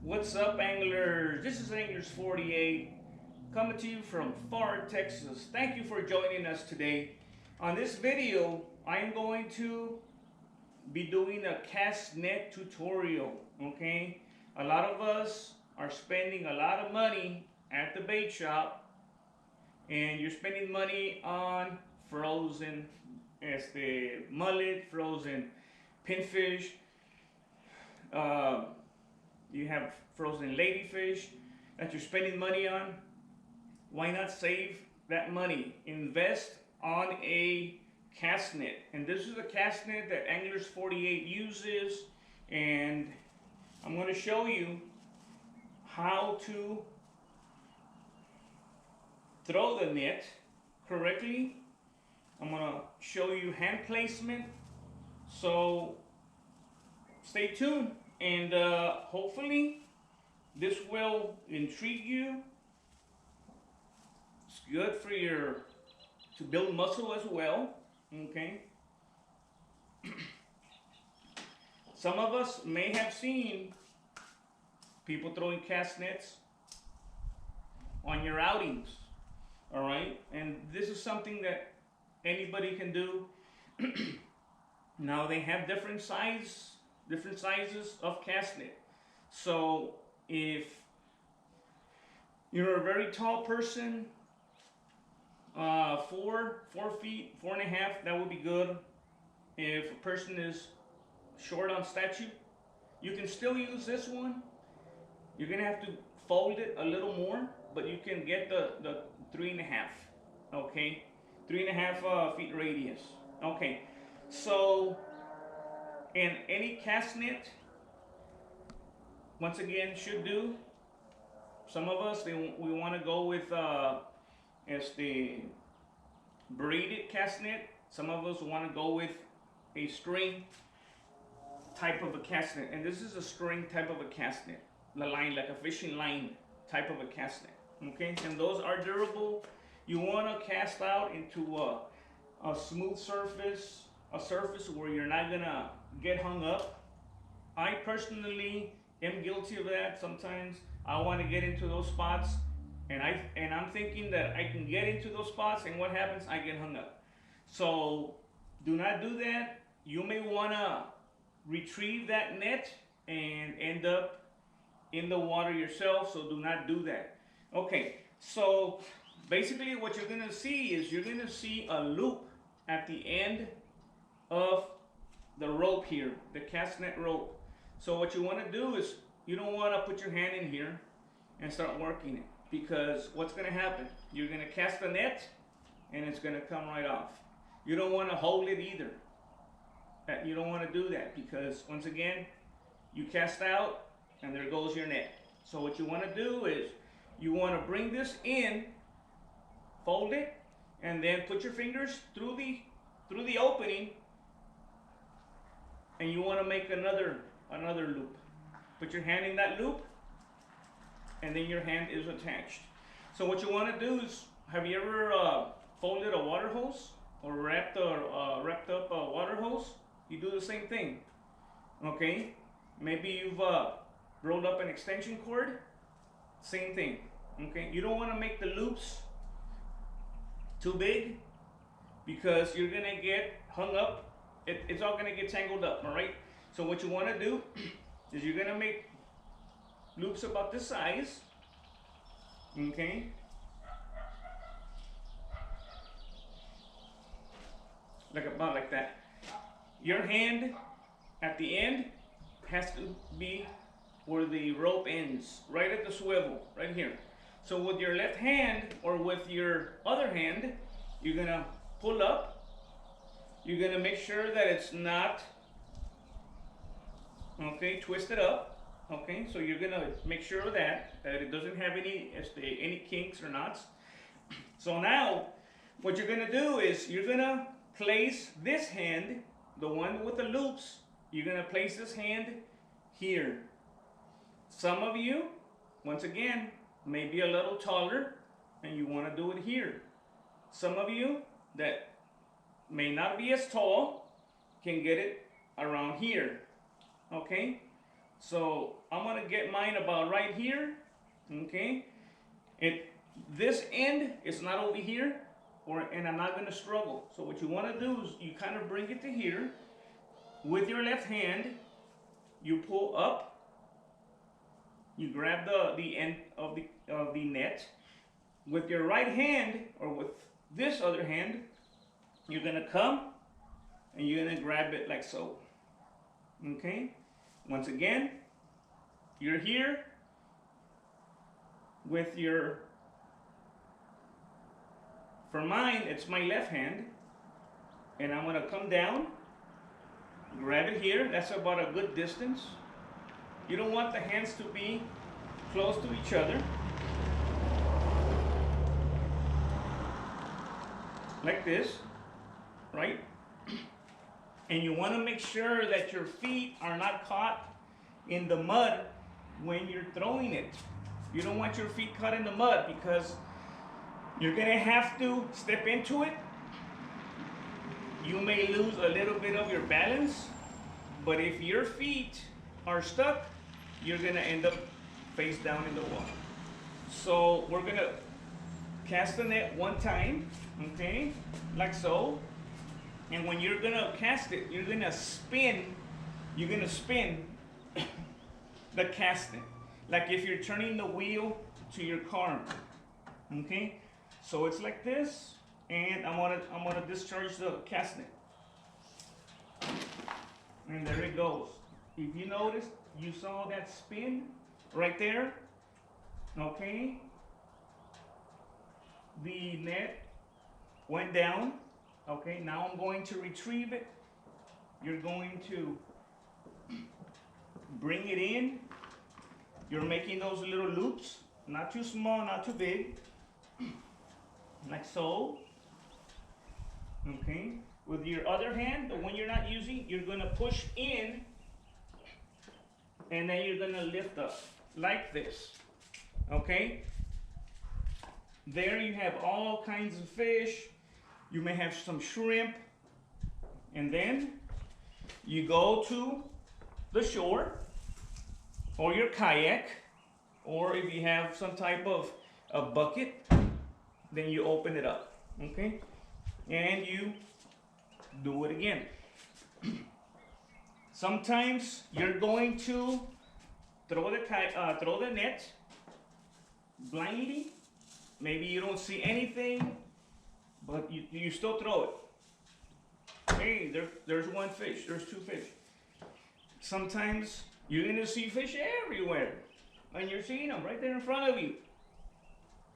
What's up, anglers? This is Anglers 48 coming to you from far Texas. Thank you for joining us today. On this video, I am going to be doing a cast net tutorial. Okay, a lot of us are spending a lot of money at the bait shop, and you're spending money on frozen mullet, frozen pinfish. Uh, you have frozen ladyfish that you're spending money on. Why not save that money? Invest on a cast net. And this is a cast net that Anglers 48 uses, and I'm going to show you how to throw the net correctly. I'm going to show you hand placement, so stay tuned, and hopefully this will intrigue you. It's good for to build muscle as well. Okay. Some of us may have seen people throwing cast nets on your outings. All right, and this is something that anybody can do. Now they have different sizes of cast net. So if you're a very tall person, 4 feet, 4.5, that would be good. If a person is short on stature, you can still use this one. You're gonna have to fold it a little more, but you can get the 3.5. Okay, 3.5 feet radius. Okay, so in any cast net, once again, should do. Some of us, we want to go with as the braided cast net. Some of us want to go with a string type of a cast net, and this is a string type of a cast net, the line, like a fishing line type of a cast net. Okay, and those are durable. You want to cast out into a smooth surface, a surface where you're not gonna get hung up. I personally am guilty of that. Sometimes I want to get into those spots, and I'm thinking that I can get into those spots, and what happens? I get hung up. So do not do that. You may want to retrieve that net and end up in the water yourself, so do not do that. Okay, so basically what you're going to see is you're going to see a loop at the end of the rope here, the cast net rope. So what you want to do is, you don't want to put your hand in here and start working it, because what's going to happen? You're going to cast the net and it's going to come right off. You don't want to hold it either. You don't want to do that, because once again, you cast out and there goes your net. So what you want to do is you want to bring this in, fold it, and then put your fingers through the opening, and you want to make another loop. Put your hand in that loop, and then your hand is attached. So what you want to do is, have you ever folded a water hose or wrapped up a water hose? You do the same thing. Okay, maybe you've rolled up an extension cord. Same thing. Okay, you don't want to make the loops too big, because you're gonna get hung up. It's all gonna get tangled up. All right. So what you want to do is you're gonna make loops about this size. Okay. About like that. Your hand at the end has to be where the rope ends, right at the swivel, right here. So with your left hand, or with your other hand, you're gonna pull up. You're gonna make sure that it's not, okay, twisted up. Okay, so you're gonna make sure of that it doesn't have any kinks or knots. So now what you're gonna do is you're gonna place this hand, the one with the loops, you're gonna place this hand here. Some of you, once again, may be a little taller and you want to do it here. Some of you that may not be as tall can get it around here. Okay? So I'm gonna get mine about right here, okay? This end is not over here, and I'm not gonna struggle. So what you wanna do is you kind of bring it to here. With your left hand, you pull up, you grab the end of the net. With your right hand, or with this other hand, you're gonna come and you're gonna grab it like so. Okay? Once again, you're here with your, for mine, it's my left hand, and I'm gonna come down, grab it here. That's about a good distance. You don't want the hands to be close to each other. Like this, right? And you want to make sure that your feet are not caught in the mud when you're throwing it. You don't want your feet caught in the mud because you're going to have to step into it. You may lose a little bit of your balance, but if your feet are stuck, you're going to end up face down in the water. So we're going to cast the net one time, okay, like so. And when you're gonna cast it, you're gonna spin the cast net, like if you're turning the wheel to your car, okay. So it's like this, and I'm gonna discharge the cast net, and there it goes. If you notice, you saw that spin right there, okay. The net went down. Okay, now I'm going to retrieve it. You're going to bring it in. You're making those little loops, not too small, not too big, like so. Okay, with your other hand, the one you're not using, you're going to push in, and then you're going to lift up like this. Okay, there you have all kinds of fish. You may have some shrimp, and then you go to the shore or your kayak, or if you have some type of a bucket, then you open it up, okay? And you do it again. Sometimes you're going to throw the net blindly. Maybe you don't see anything, but you still throw it. Hey, there's one fish, there's two fish. Sometimes you're gonna see fish everywhere, and you're seeing them right there in front of you.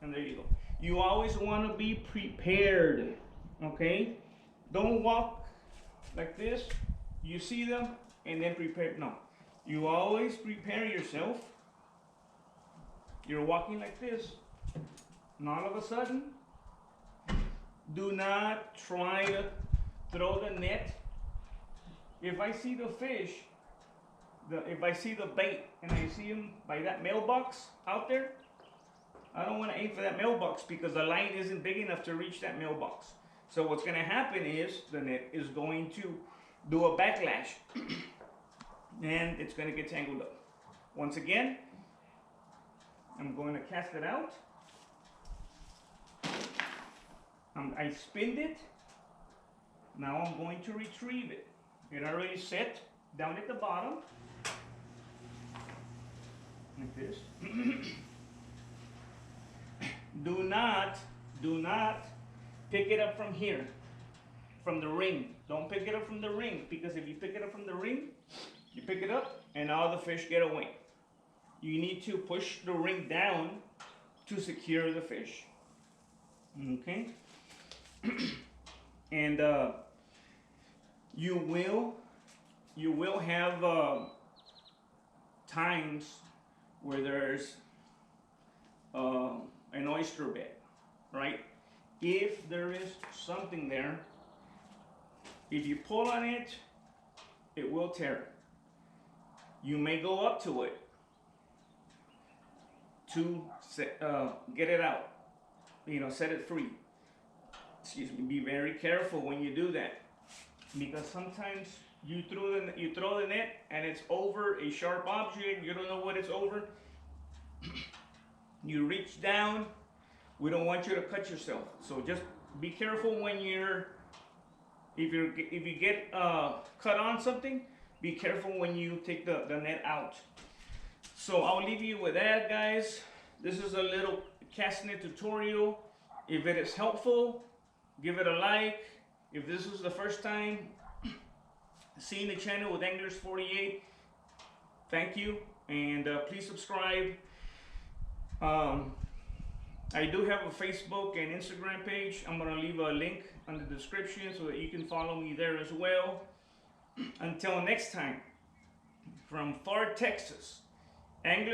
And there you go. You always want to be prepared, okay? Don't walk like this. You see them and then prepare. No, you always prepare yourself. You're walking like this, and all of a sudden, do not try to throw the net. If I see the fish, if I see the bait and I see him by that mailbox out there, I don't want to aim for that mailbox because the line isn't big enough to reach that mailbox. So what's going to happen is the net is going to do a backlash and it's going to get tangled up. Once again, I'm going to cast it out. I spinned it. Now I'm going to retrieve it. It already set down at the bottom, like this. Do not pick it up from here, from the ring. Don't pick it up from the ring, because if you pick it up from the ring, you pick it up and all the fish get away. You need to push the ring down to secure the fish. Okay? And you will have times where there's an oyster bed, right? If there is something there, if you pull on it, it will tear. You may go up to it to get it out, set it free. Excuse me, be very careful when you do that, because sometimes You throw the net and it's over a sharp object. You don't know what it's over. You reach down. We don't want you to cut yourself. So just be careful when if you get cut on something. Be careful when you take the net out. So I'll leave you with that, guys. This is a little cast net tutorial. If it is helpful, give it a like. If this is the first time seeing the channel with Anglers 48, thank you, and please subscribe. I do have a Facebook and Instagram page. I'm gonna leave a link in the description so that you can follow me there as well. Until next time, from far Texas, Anglers